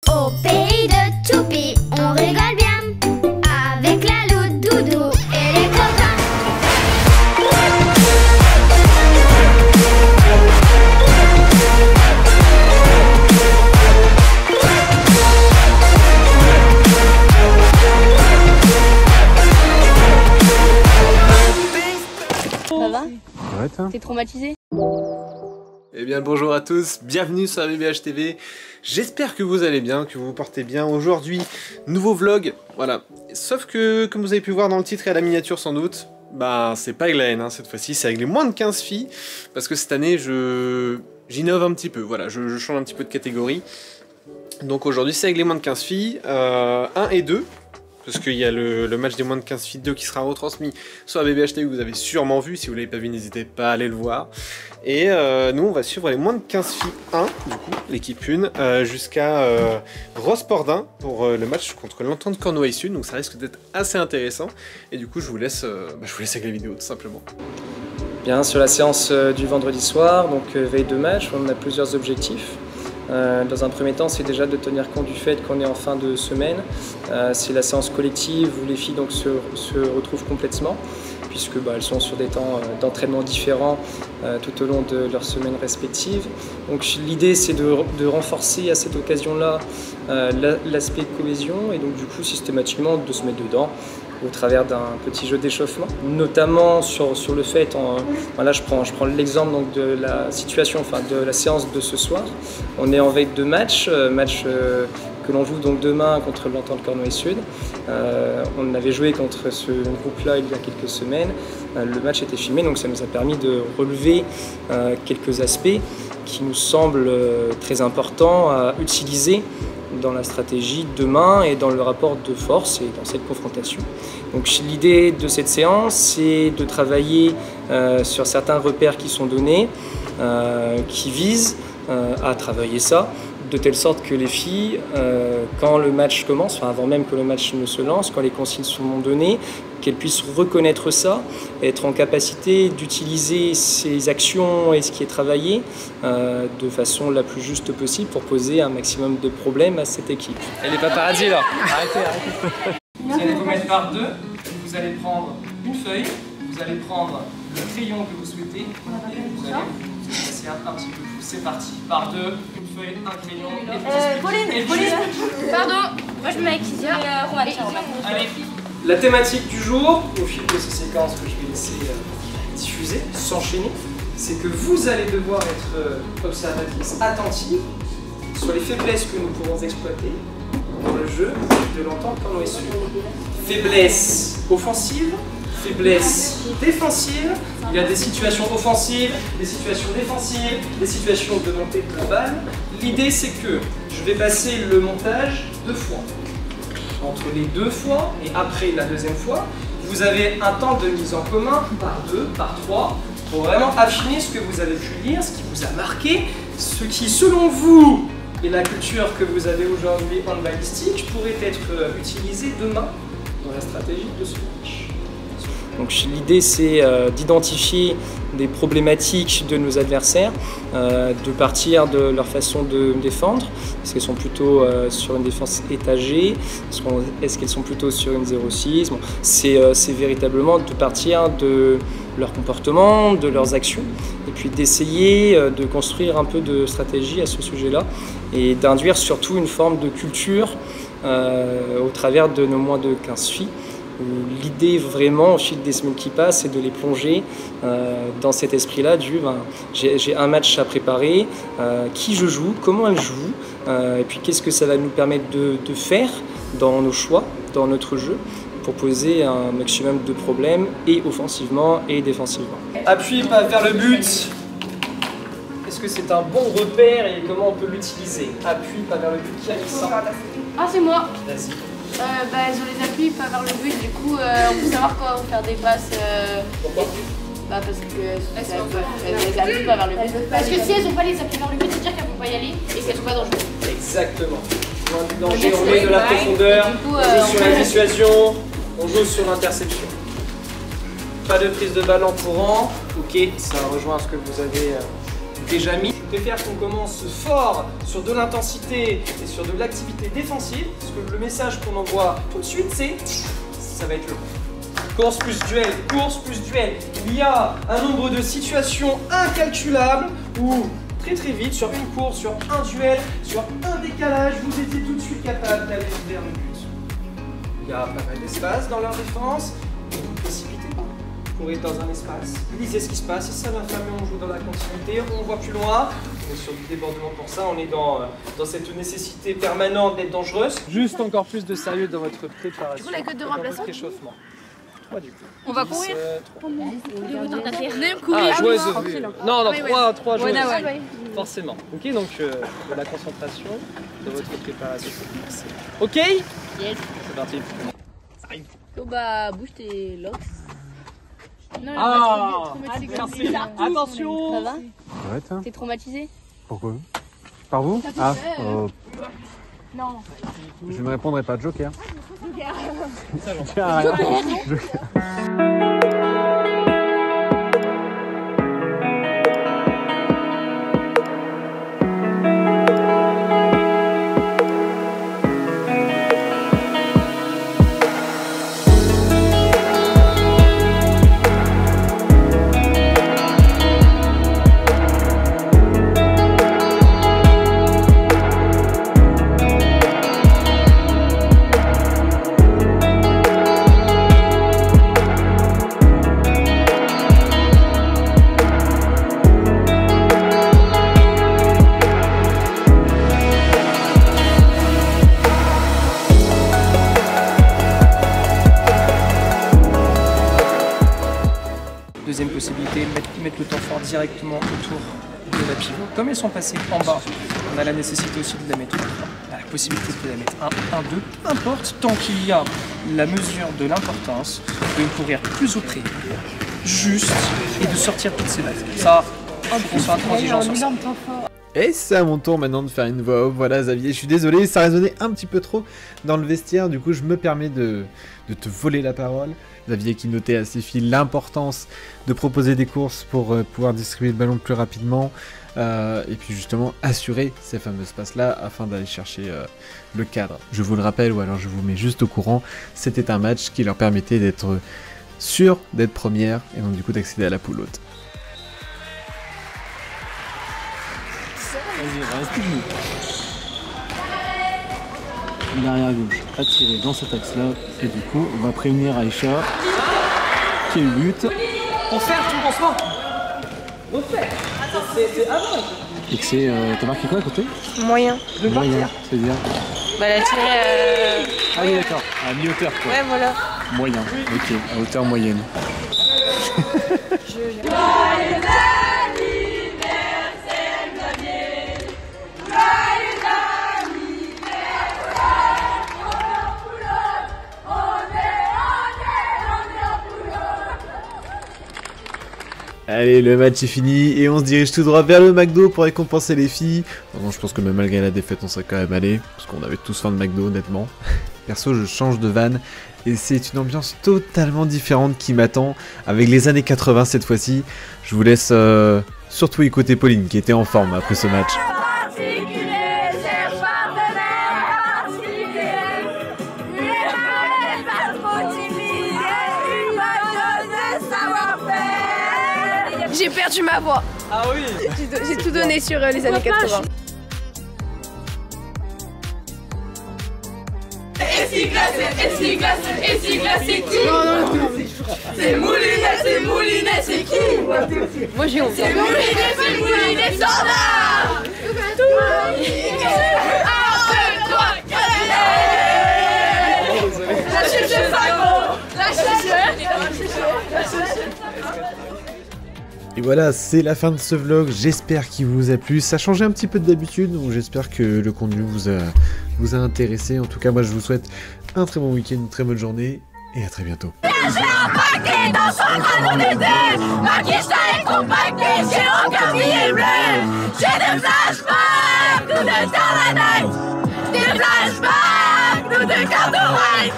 Au pays de Choupi, on rigole bien avec la loupe Doudou et les copains. Ça va? Ouais, T'es traumatisé? Eh bien bonjour à tous, bienvenue sur la BBH TV. J'espère que vous allez bien, que vous vous portez bien. Aujourd'hui, nouveau vlog, voilà. Sauf que, comme vous avez pu voir dans le titre et à la miniature sans doute, bah c'est pas avec la haine, hein, cette fois-ci, c'est avec les moins de 15 filles. Parce que cette année, j'innove un petit peu, voilà, je change un petit peu de catégorie. Donc aujourd'hui, c'est avec les moins de 15 filles, 1 et 2. Parce qu'il y a le match des moins de 15 filles 2 qui sera retransmis sur la BBH TV que vous avez sûrement vu. Si vous ne l'avez pas vu, n'hésitez pas à aller le voir. Et nous, on va suivre les moins de 15 filles 1, du coup, l'équipe 1, jusqu'à Rospordin pour le match contre l'Entente Cornouailles-Sud. Donc ça risque d'être assez intéressant. Et du coup, je vous laisse avec la vidéo, tout simplement. Bien, sur la séance du vendredi soir, donc veille de match, on a plusieurs objectifs. Dans un premier temps, c'est déjà de tenir compte du fait qu'on est en fin de semaine. C'est la séance collective où les filles donc, se retrouvent complètement, puisque elles sont sur des temps d'entraînement différents tout au long de leurs semaines respectives. Donc l'idée, c'est de renforcer à cette occasion-là l'aspect cohésion et donc du coup systématiquement de se mettre dedans au travers d'un petit jeu d'échauffement, notamment sur le fait, voilà, je prends l'exemple donc de la situation, enfin de la séance de ce soir. On est en veille de match que l'on joue donc demain contre l'Entente Cornouailles-Sud. On avait joué contre ce groupe-là il y a quelques semaines. Le match était filmé, donc ça nous a permis de relever quelques aspects qui nous semblent très importants à utiliser dans la stratégie demain et dans le rapport de force et dans cette confrontation. Donc l'idée de cette séance, c'est de travailler sur certains repères qui sont donnés, qui visent à travailler ça, de telle sorte que les filles, quand le match commence, enfin avant même que le match ne se lance, quand les consignes sont données, qu'elles puissent reconnaître ça, être en capacité d'utiliser ces actions et ce qui est travaillé de façon la plus juste possible pour poser un maximum de problèmes à cette équipe. Elle est paparazzi là. Arrêtez. Vous allez vous mettre par deux, vous allez prendre une feuille, vous allez prendre le crayon que vous souhaitez et vous allez vous passer un petit peu plus. C'est parti, par deux, une feuille, un crayon et Pauline, pardon, moi je me mets avec Isia. Allez. La thématique du jour, au fil de ces séquences que je vais laisser diffuser, s'enchaîner, c'est que vous allez devoir être observatrice attentive sur les faiblesses que nous pourrons exploiter dans le jeu de l'Entente Cornouailles-Sud. Faiblesse offensive, faiblesse défensive, il y a des situations offensives, des situations défensives, des situations de montée de balle. L'idée c'est que je vais passer le montage 2 fois. Entre les 2 fois et après la deuxième fois, vous avez un temps de mise en commun par 2, par 3, pour vraiment affiner ce que vous avez pu lire, ce qui vous a marqué, ce qui selon vous et la culture que vous avez aujourd'hui en balistique pourrait être utilisé demain dans la stratégie de ce match. Donc l'idée c'est d'identifier des problématiques de nos adversaires, de partir de leur façon de défendre. Est-ce qu'elles sont plutôt sur une défense étagée? Est-ce qu'elles sont plutôt sur une 0-6? Bon, c'est véritablement de partir de leur comportement, de leurs actions, et puis d'essayer de construire un peu de stratégie à ce sujet-là, et d'induire surtout une forme de culture au travers de nos moins de 15 filles. L'idée vraiment au fil des semaines qui passent, c'est de les plonger dans cet esprit-là du j'ai un match à préparer, qui je joue, comment elle joue, et puis qu'est-ce que ça va nous permettre de faire dans nos choix, dans notre jeu, pour poser un maximum de problèmes, et offensivement et défensivement. Appui pas vers le but. Est-ce que c'est un bon repère et comment on peut l'utiliser? Appui pas vers le but, qui a mis ça? Ah, c'est moi. Vas-y. Elles ont les appuis pas vers le but, du coup on peut savoir quand faire des passes. Pourquoi? Parce qu'elles les appuient pas vers le but. Parce que si elles ont pas les appuis vers le but, c'est-à-dire qu'elles vont pas y aller et qu'elles sont pas dangereuses. Exactement. On du danger, on met de la profondeur, on joue sur la dissuasion, on joue sur l'interception. Pas de prise de balle en courant. Ok, ça rejoint ce que vous avez déjà mis. Je préfère qu'on commence fort sur de l'intensité et sur de l'activité défensive, parce que le message qu'on envoie tout de suite, c'est ça va être long. Course plus duel, course plus duel. Il y a un nombre de situations incalculables où très vite, sur une course, sur un duel, sur un décalage, vous étiez tout de suite capable d'aller vers le but. Il y a pas mal d'espace dans leur défense, ne vous précipitez pas. Courez dans un espace, lisez ce qui se passe, si ça va faire mieux, on joue dans la continuité, on voit plus loin, on est sur du débordement pour ça, on est dans cette nécessité permanente d'être dangereuse. Juste encore plus de sérieux dans votre préparation. Du coup, la queue de remplaçant échauffement. 3 du coup. On va courir. Joueuse. Non, 3 joueuses. Forcément. Ok, donc de la concentration de votre préparation. Ok. Yes. C'est parti. Bah, bouge tes locks. Non, merci. Attention. Ça va? Ouais, toi. T'es traumatisé? Pourquoi? Par vous? Ah, Non. je ne répondrai pas. Joker. Joker. Joker. Deuxième possibilité, mettre le temps fort directement autour de la pivot. Comme elles sont passées en bas, on a la nécessité aussi de la mettre 3. On a la possibilité de la mettre 1, 2, peu importe, tant qu'il y a la mesure de l'importance de courir plus au près, juste, et de sortir toutes ces bases. Ça, on sera transigeant sur ça. Et c'est à mon tour maintenant de faire une voix off. Voilà Xavier, je suis désolé, ça résonnait un petit peu trop dans le vestiaire, du coup je me permets de te voler la parole. Xavier qui notait à ses filles l'importance de proposer des courses pour pouvoir distribuer le ballon plus rapidement et puis justement assurer ces fameuses passes-là afin d'aller chercher le cadre. Je vous le rappelle, ou alors je vous mets juste au courant, c'était un match qui leur permettait d'être sûrs d'être première et donc du coup d'accéder à la poule haute. Vas-y, reste debout. L'arrière gauche, attiré dans cet axe-là. Et du coup, on va prévenir Aïcha. Qui est le but. On fait tout lancement. On fait. C'est avant. Et que c'est. T'as marqué quoi à côté? Moyen. Moyen, c'est-à-dire. Bah, elle a tiré. Ah oui, d'accord. À mi-hauteur, quoi. Ouais, voilà. Moyen. Ok, à hauteur moyenne. Allez, le match est fini et on se dirige tout droit vers le McDo pour récompenser les filles. Bon, je pense que même malgré la défaite, on serait quand même allé, parce qu'on avait tous faim de McDo, honnêtement. Perso, je change de van et c'est une ambiance totalement différente qui m'attend, avec les années 80 cette fois-ci. Je vous laisse surtout écouter Pauline, qui était en forme après ce match. J'ai perdu ma voix. Ah oui. J'ai tout donné sur les années 80. Et si glacé qui? C'est Moulinet, c'est qui? Moi j'ai honte. C'est Moulinet, standard. 1, 2, 3, 4. Lâchez le fagot. Et voilà, c'est la fin de ce vlog, j'espère qu'il vous a plu. Ça a changé un petit peu d'habitude, donc j'espère que le contenu vous a intéressé. En tout cas, moi je vous souhaite un très bon week-end, une très bonne journée, et à très bientôt. J'ai embarqué dans son train d'été, ma quiche est compactée, j'ai aucun billet bleu. J'ai des flashbacks, nous de Starlight Night, des flashbacks, nous de Cardo Ride.